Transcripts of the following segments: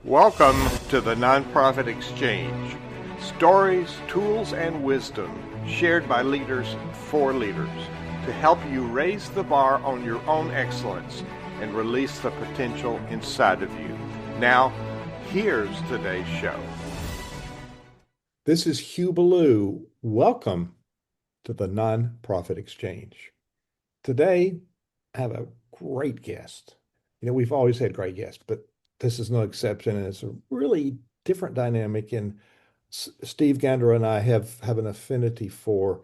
Welcome to the Nonprofit Exchange. Stories, tools, and wisdom shared by leaders for leaders to help you raise the bar on your own excellence and release the potential inside of you. Now, here's today's show. This is Hugh Ballou. Welcome to the Nonprofit Exchange. Today, I have a great guest. We've always had great guests, but this is no exception, and it's a really different dynamic. And Steve Gander and I have an affinity for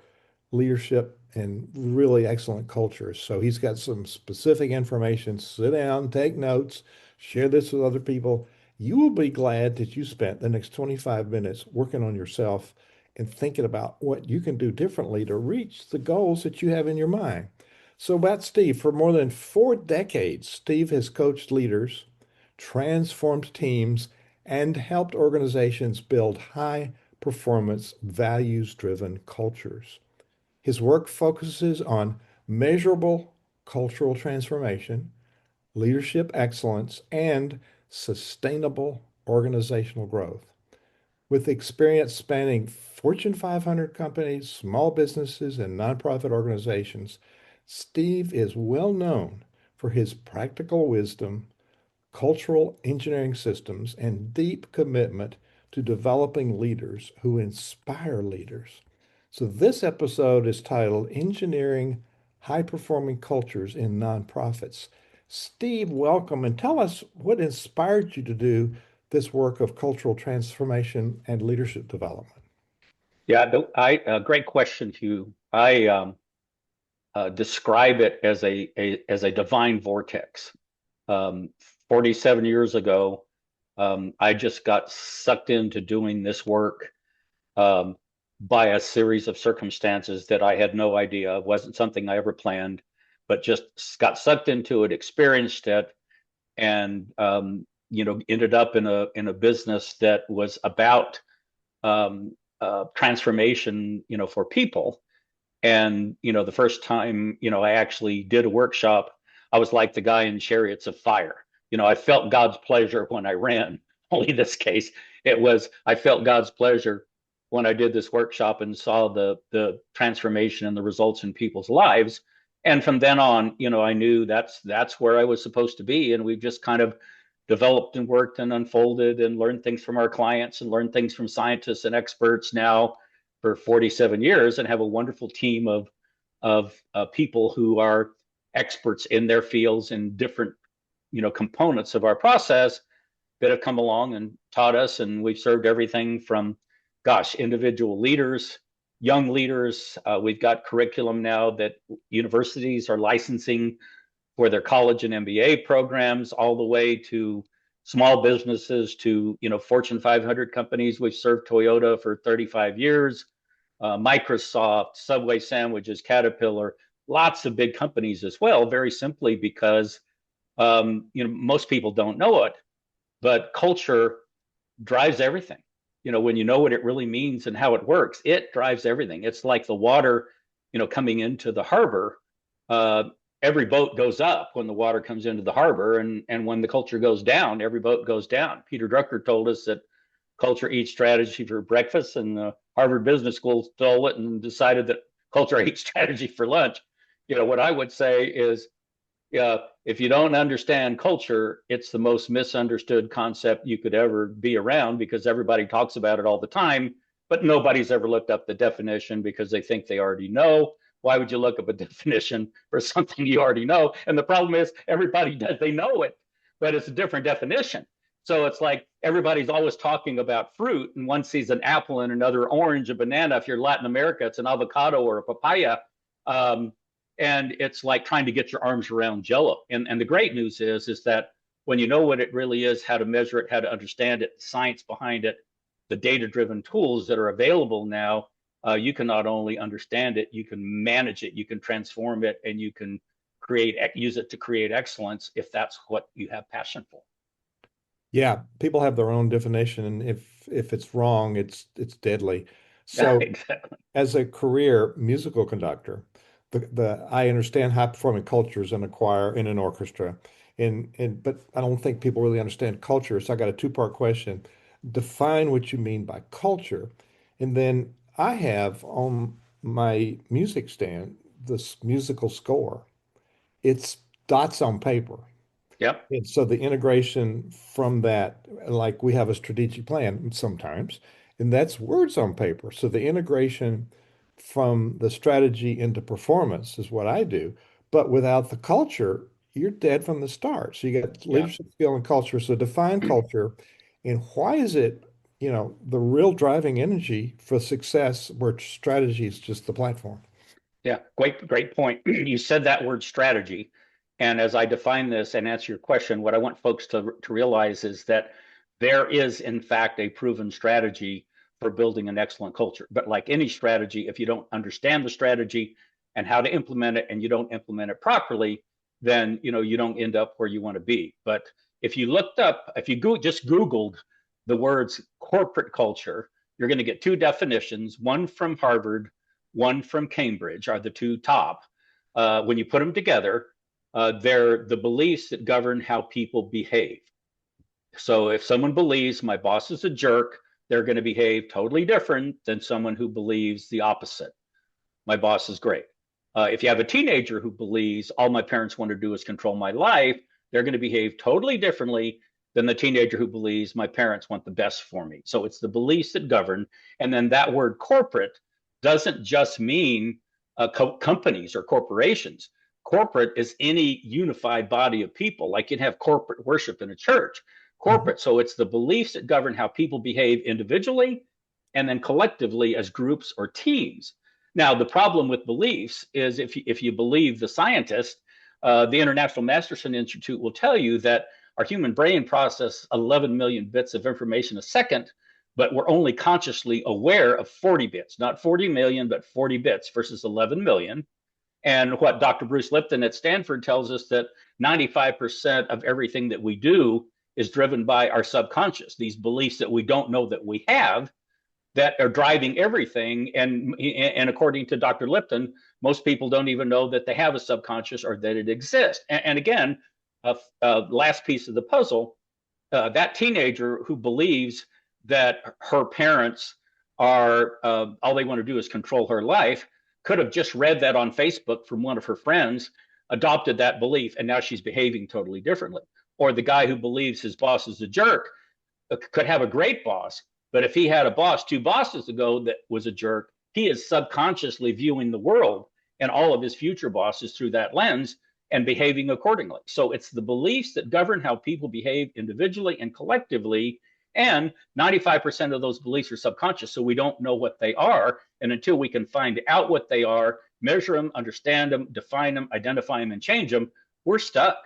leadership and really excellent cultures. So he's got some specific information. Sit down, take notes, share this with other people. You will be glad that you spent the next 25 minutes working on yourself and thinking about what you can do differently to reach the goals that you have in your mind. So about Steve, for more than 4 decades, Steve has coached leaders, transformed teams, and helped organizations build high performance, values driven cultures. His work focuses on measurable cultural transformation, leadership excellence, and sustainable organizational growth. With experience spanning Fortune 500 companies, small businesses, and nonprofit organizations, Steve is well known for his practical wisdom, cultural engineering systems, and deep commitment to developing leaders who inspire leaders. So, this episode is titled Engineering High Performing Cultures in Nonprofits. Steve, welcome, and tell us what inspired you to do this work of cultural transformation and leadership development. Yeah, great question, Hugh. I describe it as a divine vortex. Um, 47 years ago, I just got sucked into doing this work um, by a series of circumstances that I had no idea. It wasn't something I ever planned, but just got sucked into it, experienced it, and ended up in a business that was about transformation, for people. And the first time, I actually did a workshop, I was like the guy in Chariots of Fire. I felt God's pleasure when I ran. Only in this case, I felt God's pleasure when I did this workshop and saw the transformation and the results in people's lives. And from then on, I knew that's where I was supposed to be. And we've just kind of developed and worked and unfolded and learned things from our clients and learned things from scientists and experts now for 47 years, and have a wonderful team of people who are experts in their fields in different components of our process that have come along and taught us. And we've served everything from, individual leaders, young leaders. We've got curriculum now that universities are licensing for their college and MBA programs, all the way to small businesses, to Fortune 500 companies. We've served Toyota for 35 years, Microsoft, Subway sandwiches, Caterpillar, lots of big companies as well. Very simply because most people don't know it, but culture drives everything. When you know what it really means and how it works, it drives everything. It's like the water, coming into the harbor. Every boat goes up when the water comes into the harbor, and when the culture goes down, every boat goes down. Peter Drucker told us that culture eats strategy for breakfast, and the Harvard Business School stole it and decided that culture eats strategy for lunch. What I would say is, if you don't understand culture, it's the most misunderstood concept you could ever be around, because everybody talks about it all the time, but nobody's ever looked up the definition because they think they already know. Why would you look up a definition for something you already know? And the problem is everybody does, they know it, but it's a different definition. So it's like everybody's always talking about fruit, and one sees an apple and another orange, a banana. If you're Latin America, it's an avocado or a papaya. And it's like trying to get your arms around Jello. And the great news is that when you know what it really is, how to measure it, how to understand it, the science behind it, the data-driven tools that are available now, you can not only understand it, you can manage it, you can transform it, and you can use it to create excellence if that's what you have passion for. Yeah, people have their own definition, and if it's wrong, it's deadly. Yeah, So, exactly. as a career musical conductor, the I understand high performing cultures in a choir, in an orchestra, But I don't think people really understand culture. So I got a two-part question. Define what you mean by culture. And then I have on my music stand this musical score. It's dots on paper. Yep. And so the integration from that, like we have a strategic plan sometimes, and that's words on paper. So the integration from the strategy into performance is what I do. But without the culture, you're dead from the start. So you got Yeah. leadership skill and culture. So define culture and why is it, the real driving energy for success where strategy is just the platform? Yeah, great point. You said that word strategy. And as I define this and answer your question, what I want folks to realize is that there is, in fact, a proven strategy for building an excellent culture. But like any strategy, if you don't understand the strategy and how to implement it and you don't implement it properly, then you don't end up where you want to be. But if you looked up, if you just Googled the words corporate culture, you're going to get two definitions, one from Harvard, one from Cambridge are the two top. When you put them together, they're the beliefs that govern how people behave. So if someone believes my boss is a jerk, they're going to behave totally different than someone who believes the opposite. My boss is great. If you have a teenager who believes all my parents want to do is control my life, they're going to behave totally differently than the teenager who believes my parents want the best for me. So it's the beliefs that govern. And then that word corporate doesn't just mean companies or corporations. Corporate is any unified body of people, like you'd have corporate worship in a church. Corporate, so it's the beliefs that govern how people behave individually and then collectively as groups or teams. Now, the problem with beliefs is if you believe the scientist, the International Masterson Institute will tell you that our human brain processes 11 million bits of information a second, but we're only consciously aware of 40 bits, not 40 million, but 40 bits versus 11 million. And what Dr. Bruce Lipton at Stanford tells us that 95% of everything that we do is driven by our subconscious, these beliefs that we don't know that we have that are driving everything. And according to Dr. Lipton, most people don't even know that they have a subconscious or that it exists. And again, last piece of the puzzle, that teenager who believes that her parents are all they want to do is control her life could have just read that on Facebook from one of her friends, adopted that belief, and now she's behaving totally differently. Or the guy who believes his boss is a jerk could have a great boss, but if he had a boss 2 bosses ago that was a jerk, he is subconsciously viewing the world and all of his future bosses through that lens and behaving accordingly. So it's the beliefs that govern how people behave individually and collectively. And 95% of those beliefs are subconscious, so we don't know what they are. And until we can find out what they are, measure them, understand them, define them, identify them, and change them, we're stuck.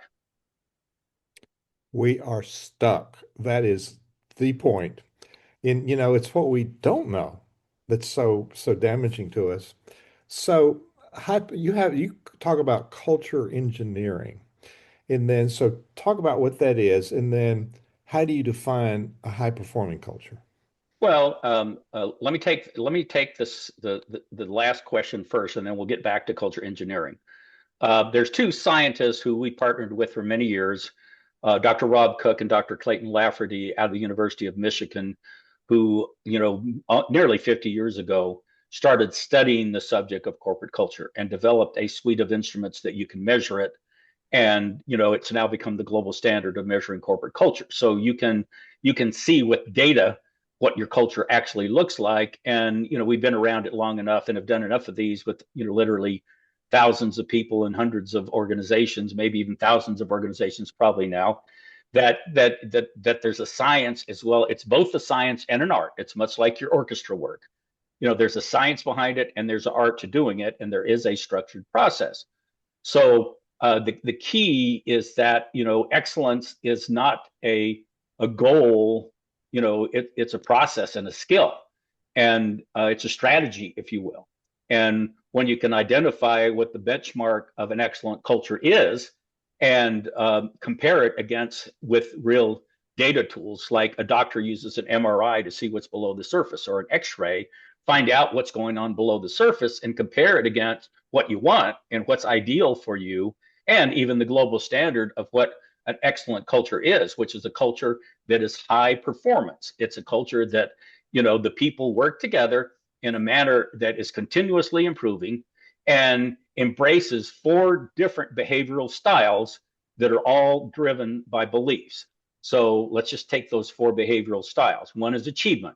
We are stuck. That is the point. And it's what we don't know that's so damaging to us. So you talk about culture engineering, and then so talk about what that is, and then how do you define a high performing culture? Well, let me take this the last question first, and then we'll get back to culture engineering. There's two scientists who we partnered with for many years, Dr. Rob Cook and Dr. Clayton Lafferty out of the University of Michigan, who, nearly 50 years ago started studying the subject of corporate culture and developed a suite of instruments that you can measure it. And, it's now become the global standard of measuring corporate culture. So you can see with data what your culture actually looks like. And, we've been around it long enough and have done enough of these with, literally thousands of people and hundreds of organizations, maybe even thousands of organizations probably now, that there's a science as well. It's both a science and an art. It's much like your orchestra work. There's a science behind it and there's an art to doing it, and there is a structured process. So the key is that excellence is not a goal. It's a process and a skill, and it's a strategy, if you will. And when you can identify what the benchmark of an excellent culture is and compare it against with real data tools, like a doctor uses an MRI to see what's below the surface, or an X-ray, find out what's going on below the surface and compare it against what you want and what's ideal for you, and even the global standard of what an excellent culture is, which is a culture that is high performance. It's a culture that, the people work together in a manner that is continuously improving and embraces four different behavioral styles that are all driven by beliefs. So let's just take those four behavioral styles. One is achievement.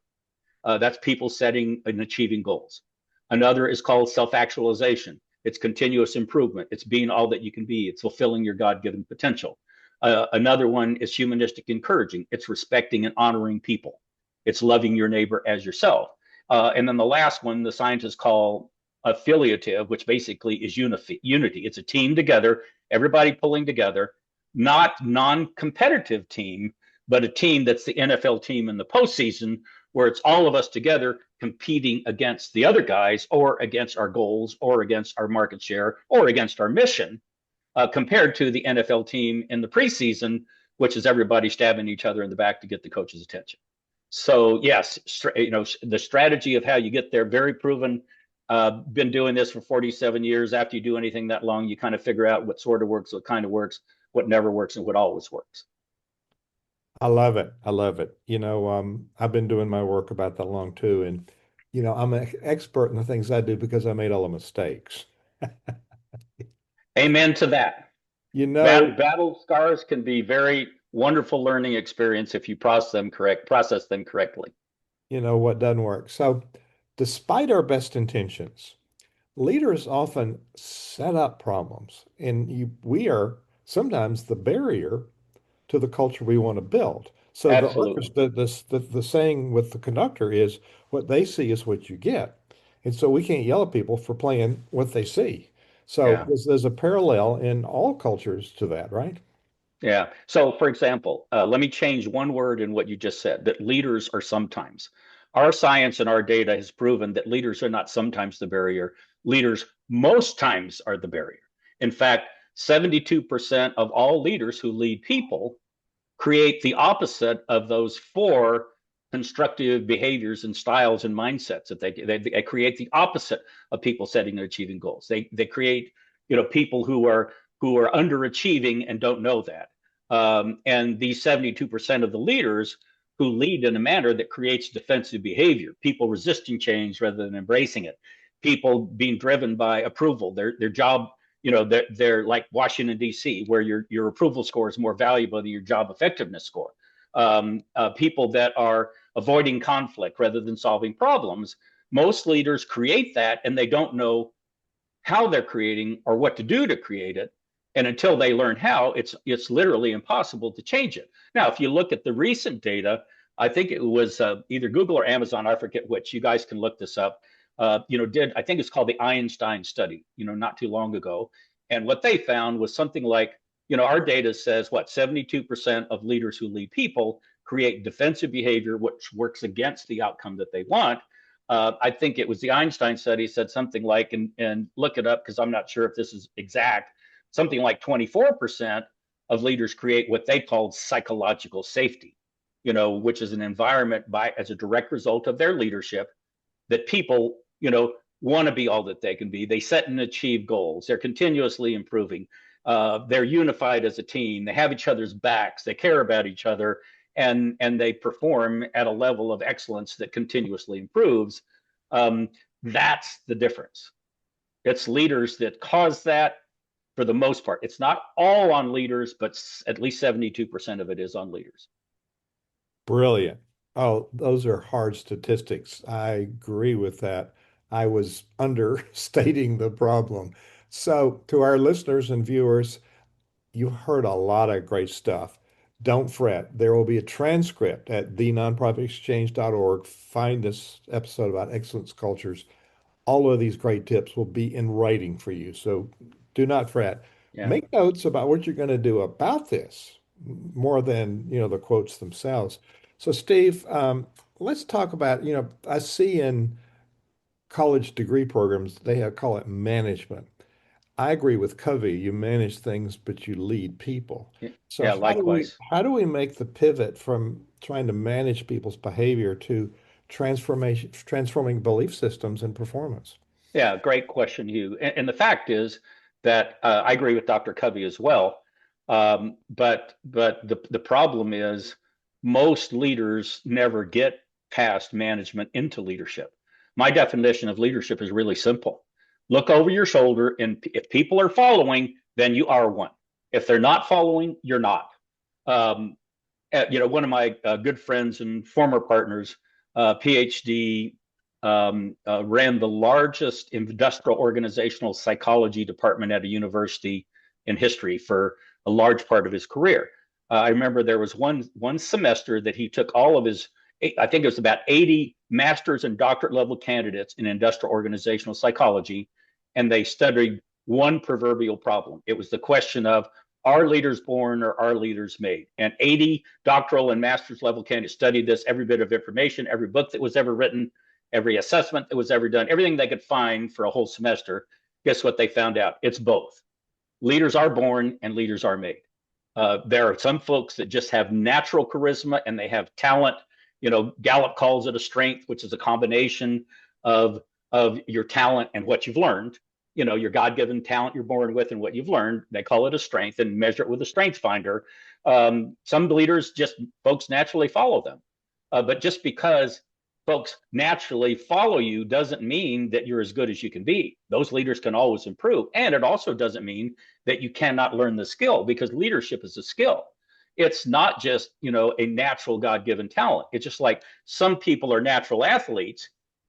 That's people setting and achieving goals. Another is called self-actualization. It's continuous improvement. It's being all that you can be. It's fulfilling your God-given potential. Another one is humanistic encouraging. It's respecting and honoring people. It's loving your neighbor as yourself. And then the last one, the scientists call affiliative, which basically is unity. It's a team together, everybody pulling together, not non-competitive team, but a team that's the NFL team in the postseason, where it's all of us together competing against the other guys or against our goals or against our market share or against our mission, compared to the NFL team in the preseason, which is everybody stabbing each other in the back to get the coach's attention. So yes, the strategy of how you get there, very proven. Been doing this for 47 years. After you do anything that long, you kind of figure out what sort of works, what kind of works, what never works, and what always works. I love it. I love it. I've been doing my work about that long too. And, I'm an expert in the things I do because I made all the mistakes. Amen to that. You know, Battle scars can be very wonderful learning experience if you process them correctly. what doesn't work. So, despite our best intentions, leaders often set up problems, and we are sometimes the barrier to the culture we want to build. So Absolutely. the saying with the conductor is what they see is what you get. And so we can't yell at people for playing what they see. So Yeah. there's a parallel in all cultures to that, right? Yeah. So, for example, let me change one word in what you just said, that leaders are sometimes. Our science and our data has proven that leaders are not sometimes the barrier. Leaders most times are the barrier. In fact, 72% of all leaders who lead people create the opposite of those four constructive behaviors and styles and mindsets that they create the opposite of people setting and achieving goals. They create people who are underachieving and don't know that. And these 72% of the leaders who lead in a manner that creates defensive behavior, people resisting change rather than embracing it, people being driven by approval, their job, they're like Washington, D.C., where your approval score is more valuable than your job effectiveness score. People that are avoiding conflict rather than solving problems. Most leaders create that and they don't know how they're creating or what to do to create it. And until they learn how, it's literally impossible to change it. Now, if you look at the recent data, I think it was either Google or Amazon, I forget which. You guys can look this up. I think it's called the Einstein study, not too long ago. And what they found was something like, our data says what, 72% of leaders who lead people create defensive behavior, which works against the outcome that they want. I think it was the Einstein study said something like, and look it up because I'm not sure if this is exact, something like 24% of leaders create what they called psychological safety, which is an environment as a direct result of their leadership that people, want to be all that they can be. They set and achieve goals. They're continuously improving. They're unified as a team. They have each other's backs. They care about each other, and they perform at a level of excellence that continuously improves. That's the difference. It's leaders that cause that for the most part. It's not all on leaders, but at least 72% of it is on leaders. Brilliant. Oh, those are hard statistics. I agree with that. I was understating the problem. So, to our listeners and viewers, you heard a lot of great stuff. Don't fret. There will be a transcript at thenonprofitexchange.org. Find this episode about excellence cultures. All of these great tips will be in writing for you. So do not fret. Yeah. Make notes about what you're going to do about this more than, the quotes themselves. So Steve, let's talk about, I see in college degree programs, call it management. I agree with Covey. You manage things, but you lead people. So Yeah, likewise. how do we make the pivot from trying to manage people's behavior to transforming belief systems and performance? Yeah, great question, Hugh. And the fact is that I agree with Dr. Covey as well. But the problem is most leaders never get past management into leadership. My definition of leadership is really simple. Look over your shoulder, and if people are following, then you are one. If they're not following, you're not. Um, One of my good friends and former partners, PhD, ran the largest industrial organizational psychology department at a university in history for a large part of his career. I remember there was one semester that he took all of his, I think it was about 80 master's and doctorate level candidates in industrial organizational psychology, and they studied one proverbial problem. It was the question of, are leaders born or are leaders made? And 80 doctoral and master's level candidates studied this, every bit of information, every book that was ever written, every assessment that was ever done, everything they could find for a whole semester. Guess what they found out? It's both. Leaders are born and leaders are made. There are some folks that just have natural charisma and they have talent. Gallup calls it a strength, which is a combination of your talent and what you've learned. Your God-given talent you're born with and what you've learned. They call it a strength and measure it with a strength finder. Some leaders, just folks naturally follow them. But just because folks naturally follow you doesn't mean that you're as good as you can be. Those leaders can always improve. And it also doesn't mean that you cannot learn the skill, because leadership is a skill. It's not just, a natural God-given talent. It's just like some people are natural athletes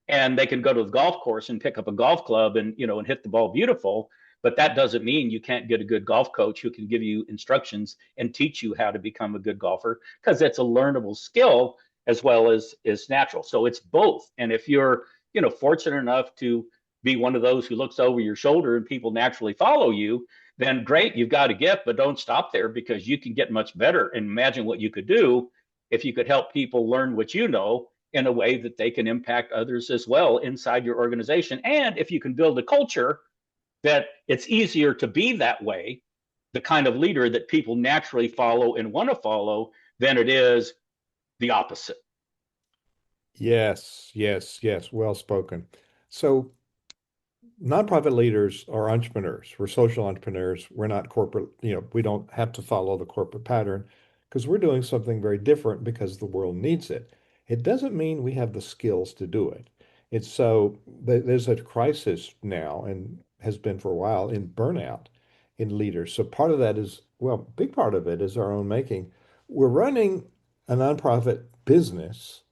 and they can go to the golf course and pick up a golf club and hit the ball beautiful. But that doesn't mean you can't get a good golf coach who can give you instructions and teach you how to become a good golfer, because it's a learnable skill as well as is natural. So it's both. And if you're, fortunate enough to be one of those who looks over your shoulder and people naturally follow you, then great, you've got a gift, but don't stop there, because you can get much better. And imagine what you could do if you could help people learn what you know in a way that they can impact others as well inside your organization. And if you can build a culture that it's easier to be that way, the kind of leader that people naturally follow and want to follow, than it is the opposite. Yes, yes, yes. Well spoken. So nonprofit leaders are entrepreneurs. We're social entrepreneurs. We're not corporate, we don't have to follow the corporate pattern because we're doing something very different because the world needs it. It doesn't mean we have the skills to do it. It's so there's a crisis now, and has been for a while, in burnout in leaders. So part of that is, well, big part of it is our own making. We're running a nonprofit business,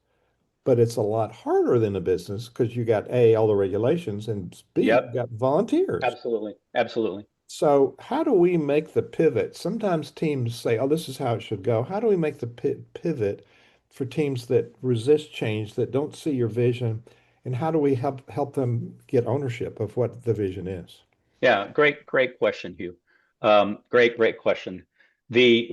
but it's a lot harder than a business because you got A, all the regulations, and B, you Yep, got volunteers. absolutely. Absolutely. So how do we make the pivot? Sometimes teams say, oh, this is how it should go. How do we make the pivot for teams that resist change, that don't see your vision? And how do we help them get ownership of what the vision is? Yeah, great question, Hugh. Great question.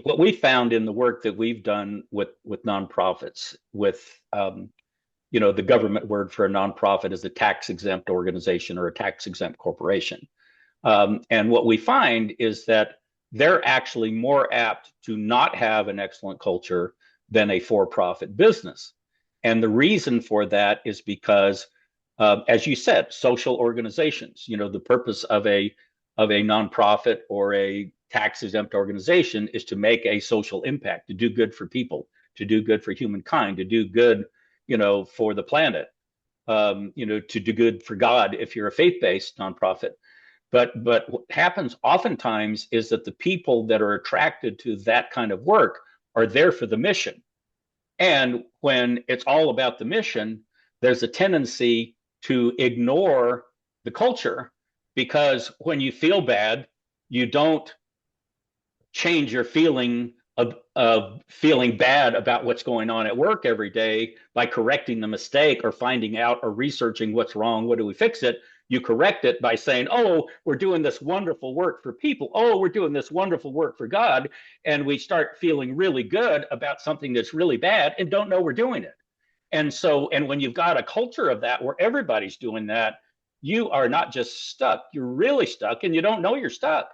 What we found in the work that we've done with nonprofits, with the government word for a nonprofit is a tax exempt organization or a tax exempt corporation. And what we find is that they're actually more apt to not have an excellent culture than a for-profit business. And the reason for that is because, as you said, social organizations, the purpose of a nonprofit or a tax exempt organization is to make a social impact, to do good for people, to do good for humankind, to do good, for the planet, to do good for God if you're a faith-based nonprofit. But what happens oftentimes is that the people that are attracted to that kind of work are there for the mission. And when it's all about the mission, there's a tendency to ignore the culture, because when you feel bad, you don't change your feeling of feeling bad about what's going on at work every day by correcting the mistake or finding out or researching what's wrong. What do we fix it? You correct it by saying, oh, we're doing this wonderful work for people. Oh, we're doing this wonderful work for God. And we start feeling really good about something that's really bad and don't know we're doing it. And when you've got a culture of that where everybody's doing that, you are not just stuck, you're really stuck, and you don't know you're stuck.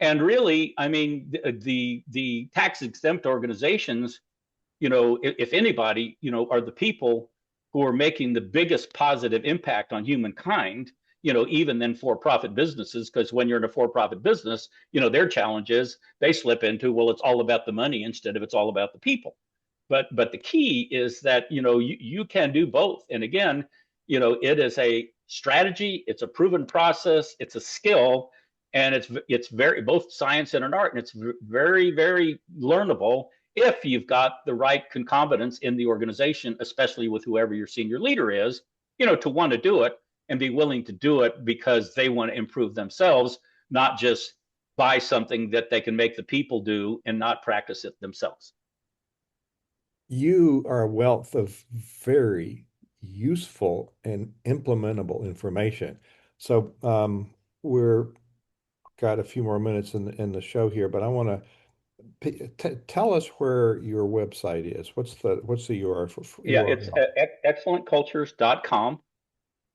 And really, I mean, the tax exempt organizations, if anybody, are the people who are making the biggest positive impact on humankind. even than for-profit businesses, because when you're in a for-profit business, their challenge is they slip into, well, it's all about the money instead of it's all about the people. But the key is that you can do both. And again, it is a strategy, it's a proven process, it's a skill, and it's very both science and an art, and it's very, very learnable if you've got the right concomitants in the organization, especially with whoever your senior leader is, to want to do it and be willing to do it because they want to improve themselves, not just buy something that they can make the people do and not practice it themselves. You are a wealth of very useful and implementable information. So we're got a few more minutes in the show here, but I want to tell us where your website is. What's the URL for Yeah, it's excellentcultures.com.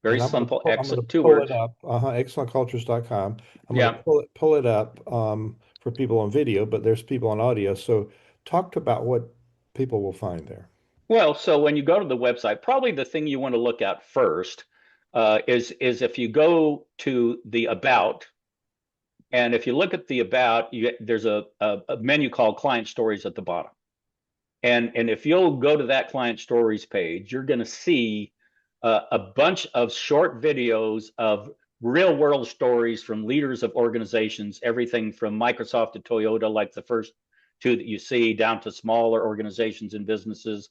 Very simple. I'm going to Two pull words. it up. Excellentcultures.com. I'm Yeah. going to pull it up for people on video, but there's people on audio. So talk about what people will find there. Well, so when you go to the website, probably the thing you want to look at first is if you go to the About, and if you look at the About, there's a menu called Client Stories at the bottom. And if you'll go to that Client Stories page, you're going to see a bunch of short videos of real world stories from leaders of organizations, everything from Microsoft to Toyota, like the first two that you see, down to smaller organizations and businesses,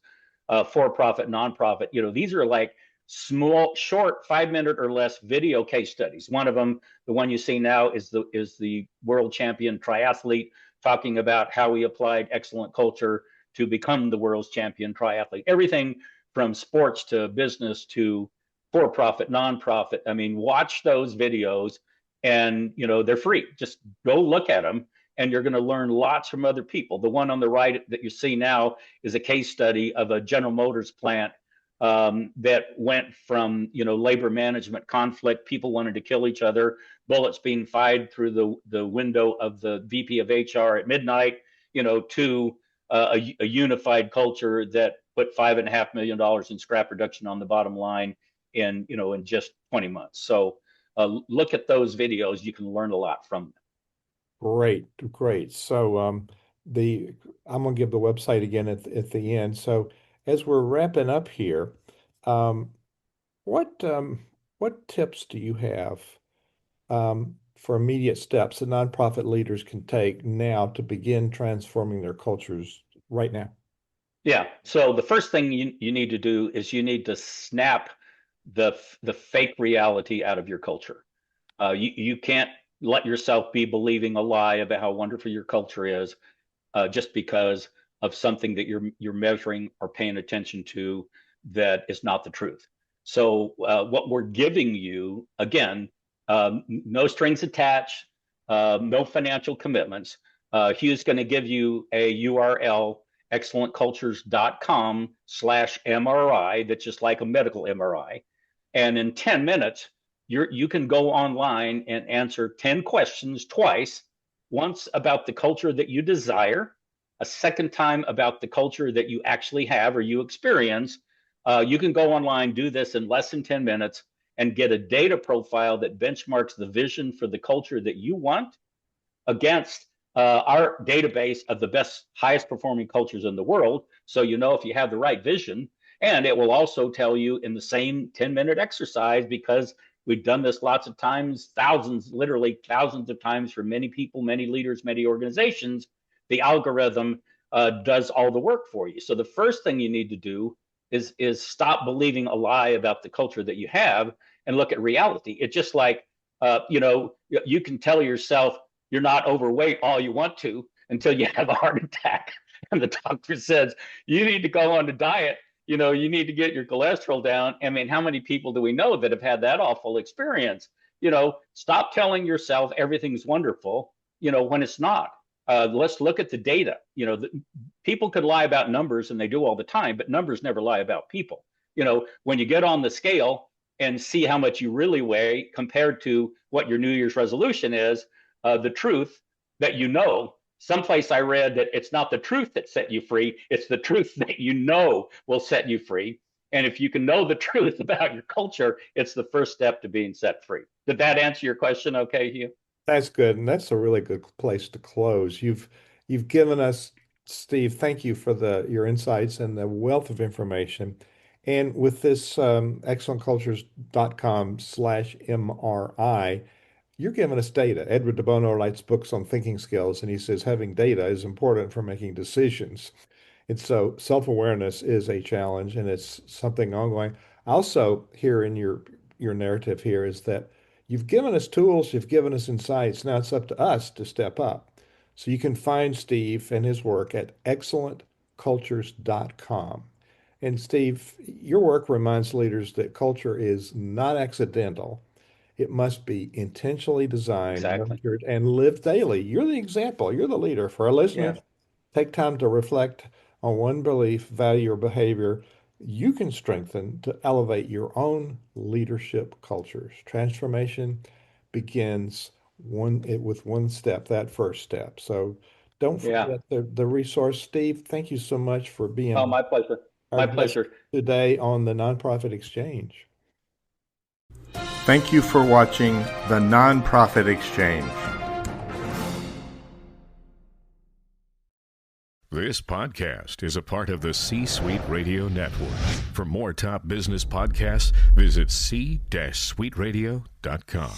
for-profit, nonprofit. These are like small, short, 5-minute or less video case studies. One of them, the one you see now, is the world champion triathlete talking about how he applied excellent culture to become the world's champion triathlete. Everything from sports to business to for-profit, nonprofit. I mean, watch those videos, and they're free. Just go look at them, and you're going to learn lots from other people. The one on the right that you see now is a case study of a General Motors plant that went from labor management conflict, people wanted to kill each other, bullets being fired through the window of the VP of HR at midnight, to a unified culture that put $5.5 million in scrap reduction on the bottom line in just 20 months. So look at those videos; you can learn a lot from them. Great. So I'm going to give the website again at the end. So as we're wrapping up here, um, what tips do you have for immediate steps that nonprofit leaders can take now to begin transforming their cultures right now? Yeah. So the first thing you need to do is you need to snap the fake reality out of your culture. You can't let yourself be believing a lie about how wonderful your culture is just because of something that you're measuring or paying attention to that is not the truth. So what we're giving you, again, no strings attached, no financial commitments. Hugh's going to give you a URL, excellentcultures.com/MRI, that's just like a medical MRI. And in 10 minutes, you can go online and answer 10 questions twice, once about the culture that you desire, a second time about the culture that you actually have or you experience. You can go online, do this in less than 10 minutes, and get a data profile that benchmarks the vision for the culture that you want against our database of the best, highest performing cultures in the world. So if you have the right vision. And it will also tell you in the same 10-minute exercise, because we've done this lots of times, literally thousands of times for many people, many leaders, many organizations, the algorithm does all the work for you. So the first thing you need to do is stop believing a lie about the culture that you have and look at reality. It's just like, you can tell yourself you're not overweight all you want to until you have a heart attack. And the doctor says, you need to go on a diet. You need to get your cholesterol down. I mean, how many people do we know that have had that awful experience? Stop telling yourself everything's wonderful, when it's not. Let's look at the data. People could lie about numbers, and they do all the time, but numbers never lie about people. When you get on the scale and see how much you really weigh compared to what your New Year's resolution is, the truth that someplace I read that it's not the truth that set you free, it's the truth that will set you free. And if you can know the truth about your culture, it's the first step to being set free. Did that answer your question okay, Hugh? That's good, and that's a really good place to close. You've given us, Steve, thank you for your insights and the wealth of information. And with this excellentcultures.com/MRI, you're giving us data. Edward de Bono writes books on thinking skills, and he says having data is important for making decisions. And so self-awareness is a challenge and it's something ongoing. Also, here in your narrative here is that you've given us tools, you've given us insights. Now it's up to us to step up. So you can find Steve and his work at excellentcultures.com. And Steve, your work reminds leaders that culture is not accidental. It must be intentionally designed, Exactly. nurtured, and lived daily. You're the example. You're the leader. For our Yeah. listeners, take time to reflect on one belief, value, or behavior you can strengthen to elevate your own leadership cultures. Transformation begins with one step, that first step. So don't Yeah. forget the resource. Steve, thank you so much for Oh, being my pleasure. our My guest pleasure. today on the Nonprofit Exchange. Thank you for watching the Nonprofit Exchange. This podcast is a part of the C-Suite Radio Network. For more top business podcasts, visit c-suiteradio.com.